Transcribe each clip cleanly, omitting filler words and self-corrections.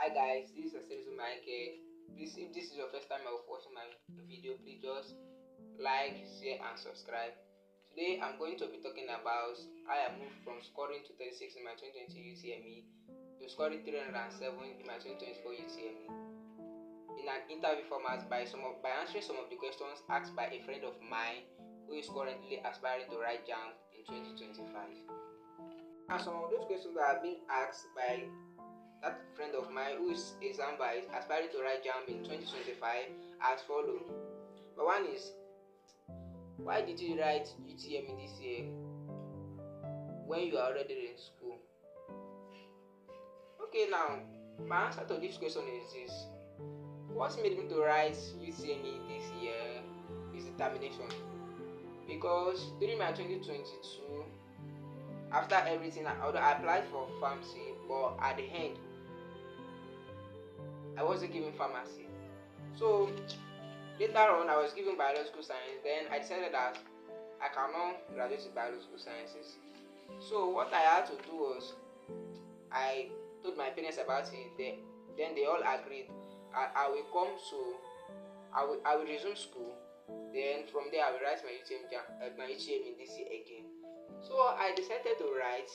Hi guys, this is Mike. Please, if this is your first time of watching my video, please just like, share, and subscribe. Today, I'm going to be talking about how I moved from scoring 236 in my 2020 UTME to scoring 307 in my 2024 UTME in an interview format by answering some of the questions asked by a friend of mine who is currently aspiring to write JAMB in 2025. And some of those questions that have been asked by that friend of mine who is a JAMBite aspiring to write JAMB in 2025 as follows. But one is, why did you write UTME this year when you are already in school? Okay, now my answer to this question is this. What made me to write UTME this year is determination. Because during my 2022, after everything, although I applied for pharmacy, but at the end, I wasn't given pharmacy. So later on, I was given biological science. Then I decided that I cannot graduate in biological sciences. So what I had to do was, I told my parents about it. Then they all agreed. I will come to, I will resume school. Then from there, I will write my UTME this year again. So I decided to write.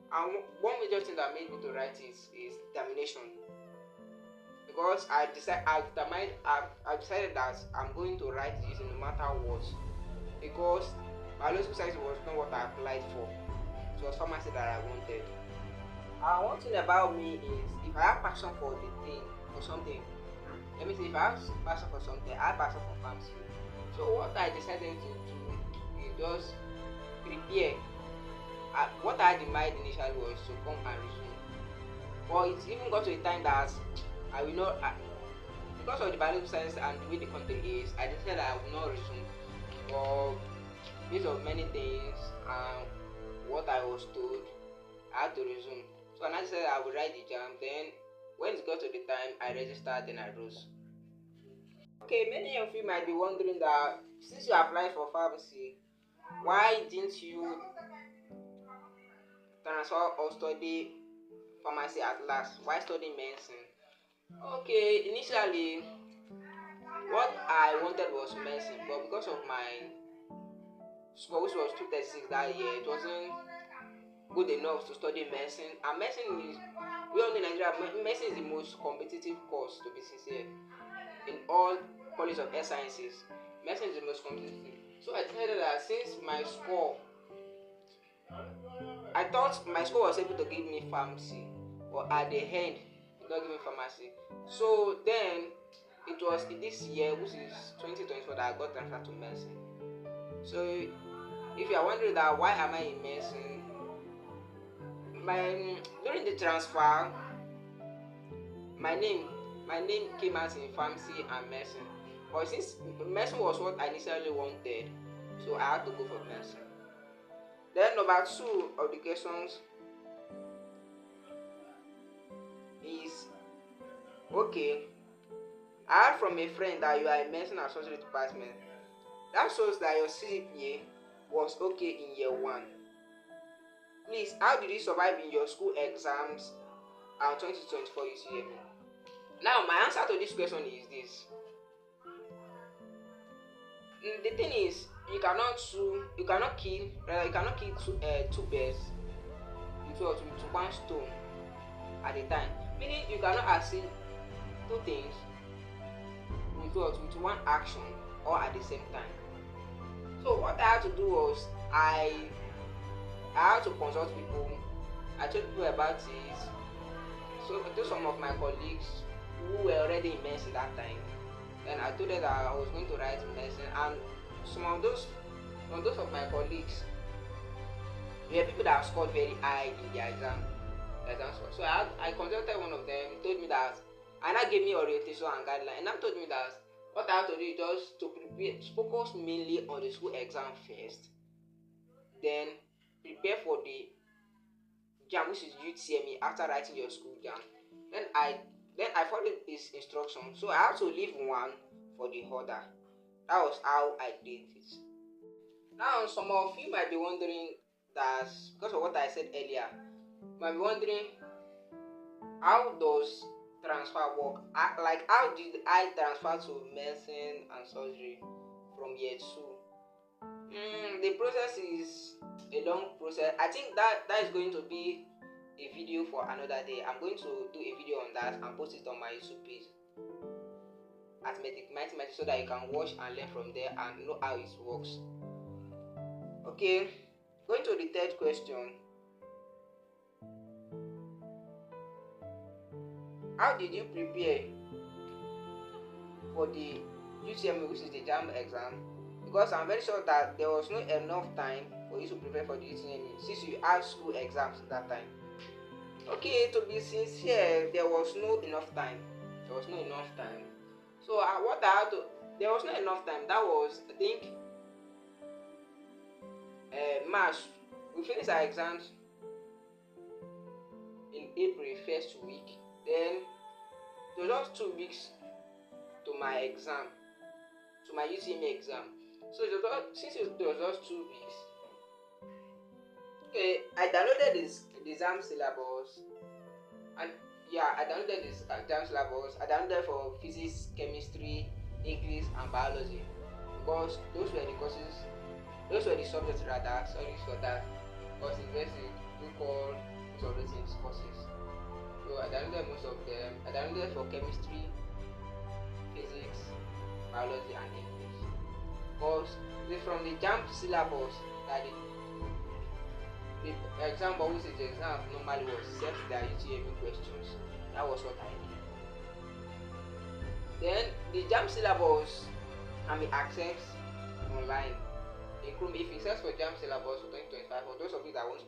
And one major thing that made me to write is determination. Because I decided that I'm going to write this no matter what. Because biological science was not what I applied for. It was pharmacy that I wanted. And one thing about me is, if I have passion for the thing or something, let me say, if I have passion for something, I have passion for pharmacy. So what I decided to do is just prepare. What I had in mind initially was to come and resume. But it even got to a time that I will not, because of the biological science and the way the country is, I decided I will not resume. But based on many things and what I was told, I had to resume. So I decided I would write the JAMB. Then when it got to the time, I registered, then I rose. Okay, many of you might be wondering that since you applied for pharmacy, why didn't you transfer or study pharmacy at last? Why study medicine? Okay, initially what I wanted was medicine, but because of my score, which was 236 that year, it wasn't good enough to study medicine. And medicine is, we all know in Nigeria, medicine is the most competitive course, to be sincere. In all college of health sciences, medicine is the most competitive. So I decided that since my score, I thought my score was able to give me pharmacy, but at the end, it not give me pharmacy. So then it was this year, which is 2024, that I got transferred to medicine. So if you are wondering that why am I in medicine, during the transfer, my name came out in pharmacy and medicine. But since medicine was what I initially wanted, so I had to go for medicine. Then number 2 of the questions is, okay, I heard from a friend that you are in medicine and surgery department. That shows that your CGPA was okay in year 1. Please, how did you survive in your school exams and 2024 UTME? Now, my answer to this question is this. The thing is, you cannot kill two birds with one stone at a time. Meaning, you cannot achieve two things with one action or at the same time. So what I had to do was, I had to consult people. I told people about it. So I told some of my colleagues who were already in medicine that time. Then I told them that I was going to write medicine, and some of those of my colleagues were people that scored very high in their exam score. So I consulted one of them. He told me that, and that gave me orientation and guideline. And that told me that what I have to do is just to focus mainly on the school exam first, then prepare for the JAMB, which is UTME, after writing your school JAMB. Then I followed his instructions. So I had to leave one for the other. That was how I did it. Now some of you might be wondering that, because of what I said earlier, might be wondering, how does transfer work? Like, how did I transfer to medicine and surgery from year 2? The process is a long process. I think that is going to be a video for another day. I'm going to do a video on that and post it on my YouTube page, Mathematics, so that you can watch and learn from there and know how it works. Okay, going to the third question. How did you prepare for the UTME, which is the JAMB exam? Because I'm very sure that there was not enough time for you to prepare for the UTME since you had school exams that time. Okay, to be sincere, there was no enough time. There was no enough time. So there was not enough time. That was, I think, March. We finished our exams in April first week. Then it was just 2 weeks to my exam, to my UTME exam. So since it was just 2 weeks, okay, I downloaded the exam syllabus, and yeah, I downloaded this exam syllabus. I downloaded for physics, chemistry, English, and biology, because those were the subjects rather. Sorry for that, because university do call most of those things courses. So I downloaded most of them. I downloaded for chemistry, physics, biology, and English. Because from the JAMB syllabus that the exam, which is the exam normally was set their UTME questions. That was what I did. Then the JAMB syllabus can be accessed online. In Chrome, if you search for JAMB syllabus for 2025, for those of you that will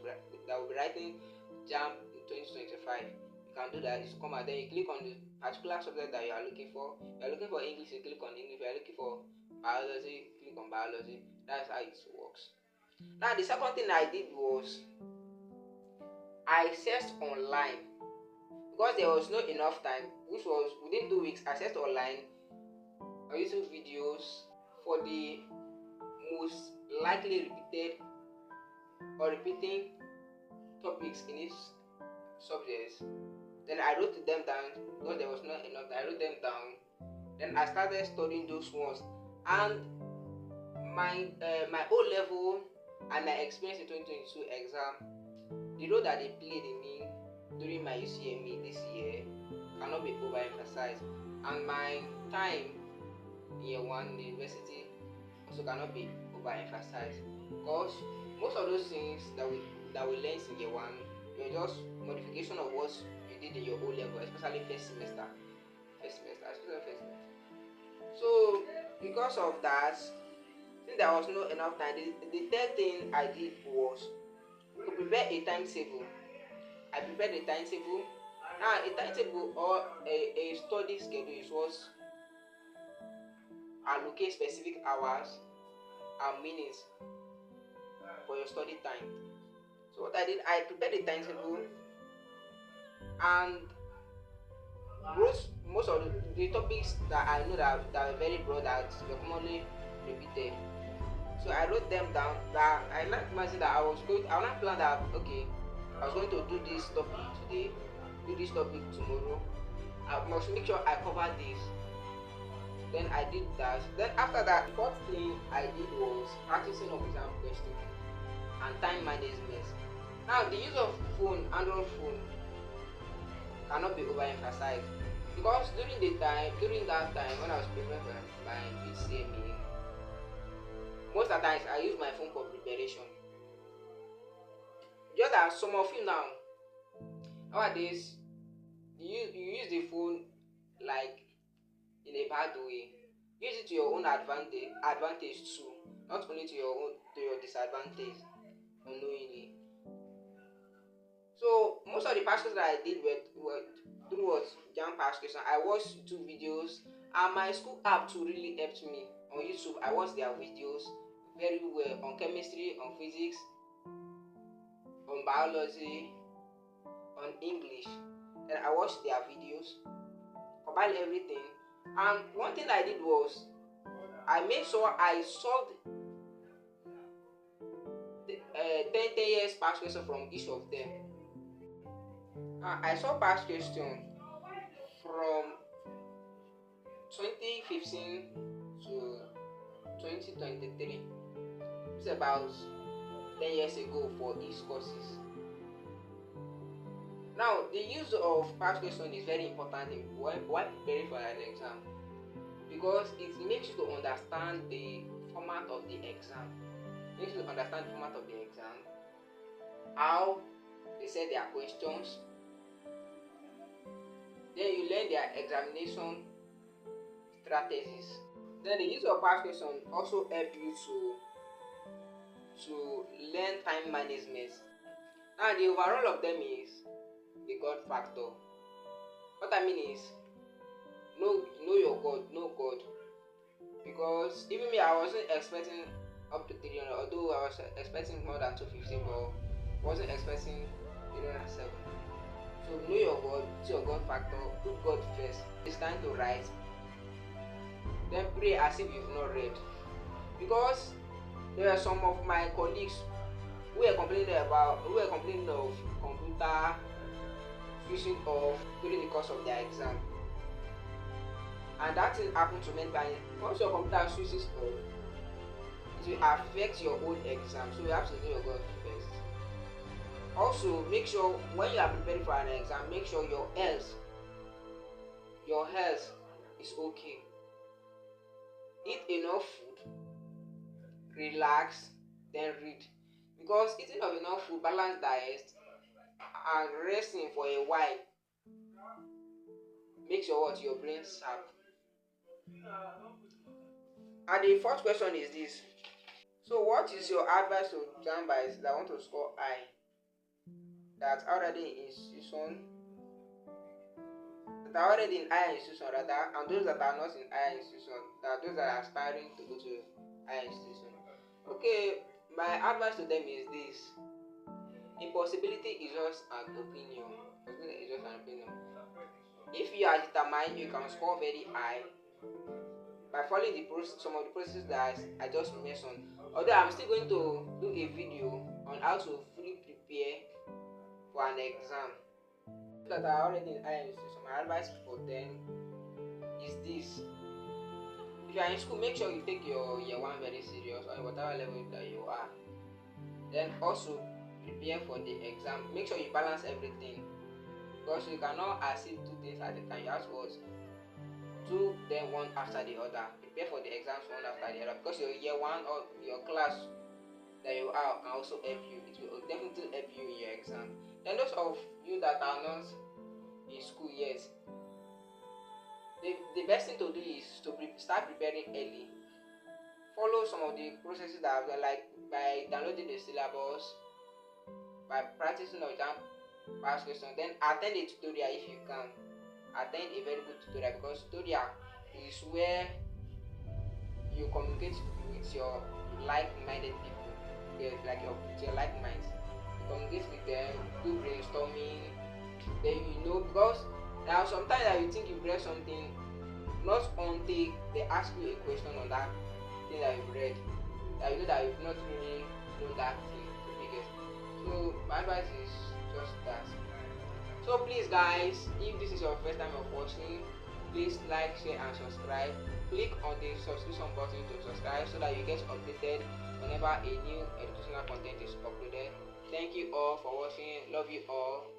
be writing JAMB in 2025, you can do that. You come and then you click on the particular subject that you are looking for. If you are looking for English, you click on English. If you are looking for biology, click on biology. That's how it works. Now, the second thing I did was I searched online, because there was not enough time, which was within 2 weeks. I searched online on YouTube videos for the most likely repeating topics in each subject. Then I wrote them down, because there was not enough. I wrote them down. Then I started studying those ones, and my O level and my experience in 2022 exam, the role that they played in me during my UTME this year cannot be overemphasized, and my time in year 1 in the university also cannot be overemphasized, because most of those things that we learned in year 1 were just modification of what you did in your O level, especially first semester. So because of that, since there was not enough time, the third thing I did was to prepare a timetable. I prepared a timetable. Now, a timetable or a study schedule is what allocate specific hours and minutes for your study time. So what I did, I prepared a timetable and wrote most of the topics that I know that are very broad, that were commonly repeated. So I wrote them down. That I like to imagine that I was not plan that, okay, I was going to do this topic today, do this topic tomorrow. I must make sure I cover this. Then I did that. Then after that, the fourth thing I did was practicing of exam questions and time management. Now, the use of Android phone cannot be overemphasized, because during that time when I was preparing for my UTME, most of the times I use my phone for preparation. Just that some of you nowadays, you use the phone like in a bad way. Use it to your own advantage too, not only to your disadvantage unknowingly. So most of the past questions that I did were through JAMB past questions. I watched YouTube videos, and my school app too really helped me. On YouTube, I watched their videos very well on chemistry, on physics, on biology, on English. And I watched their videos, compiled everything. And one thing I did was I made sure I solved the 10 years past question from each of them. I saw past question from 2015 to 2023. It's about 10 years ago for these courses. Now, the use of past question is very important while preparing for an exam, because it makes you to understand the format of the exam. Makes you to understand the format of the exam, how they set their questions. Then you learn their examination strategies. Then the use of past question also help you to learn time management. Now the overall of them is the God factor. What I mean is know your God, know God. Because even me, I wasn't expecting up to 300, although I was expecting more than 250, but wasn't expecting 307. So know your God, it's your God factor, put God first. It's time to write. Then pray as if you've not read. Because there are some of my colleagues who were complaining of computer switching off during the course of their exam. And that thing happened to many times. Once your computer switches off, it will affect your own exam. So you have to know your God first. Also, make sure when you are preparing for an exam, make sure your health is okay. Eat enough food, relax, then read. Because eating of enough food, balanced diet, and resting for a while makes your brain sharp. And the fourth question is this. So what is your advice to jambites that want to score high, that are already in higher institution rather, and those that are not in higher institution, that those that are aspiring to go to higher institution? Okay, my advice to them is this. Impossibility is just an opinion. If you are determined, you can score very high by following some of the processes that I just mentioned. Although I'm still going to do a video on how to fully prepare for an exam. Those that are already in higher institution, my advice for them is this. If you are in school, make sure you take your year 1 very serious, or whatever level that you are. Then also prepare for the exam. Make sure you balance everything, because you cannot achieve 2 things at a time. You have to do them one after the other. Prepare for the exams one after the other, because your year 1 or your class that you are can also help you. It will definitely help you in your exam. Then those of you that are not in school yet, the best thing to do is to start preparing early. Follow some of the processes that I've done, like by downloading the syllabus, by practicing the JAMB past question. Then attend a tutorial if you can. Attend a very good tutorial, because tutorial is where you communicate with your like-minded people, with your like minds. You communicate with them, do brainstorming. Then because there are sometimes that you think you've read something, not until they ask you a question on that thing that you've read, that you know that you've not really known that thing. So my advice is just that. So please guys, if this is your first time of watching, please like, share and subscribe. Click on the subscription button to subscribe so that you get updated whenever a new educational content is uploaded. Thank you all for watching. Love you all.